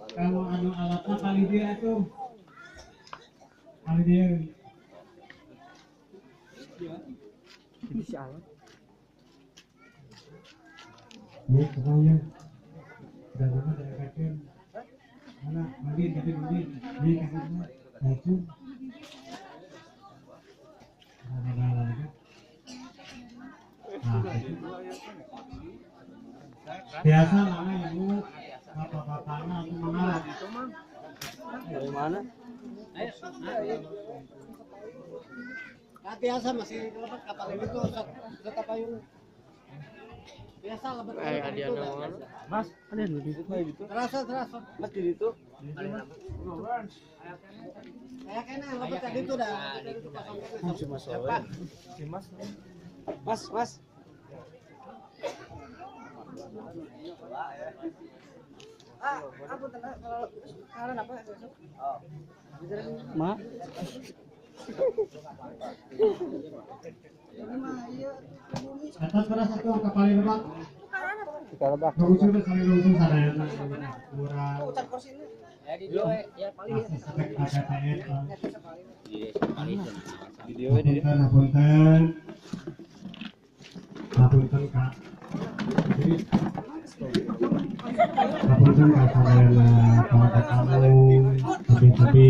Kalau anu alatnya kali dia tuh, kali dia. Ini si alat. Ya, semuanya. Sudah lama saya katakan. Mana, mandi, ini kakaknya, itu. Biasa lama ibu, bapak-bapaknya itu mengalah. Dari mana? Biasa masih lebat kapal itu apa yang biasa lebat itu. Mas, ada di situ gitu. Terasa. Mas di situ. Kayak kena lebat tadi itu dah. Si Mas. Si Mas. Mas. Aku tenang kalau apa besok. Ma. Atas pada satu kapal lebak. Kalau bak. Lungsur kali lungsur sadaya. Murah. Ya paling Video ini. Ngapunten Kak. Jadi ngapunten Kak sampeyan keluarga kamu, tapi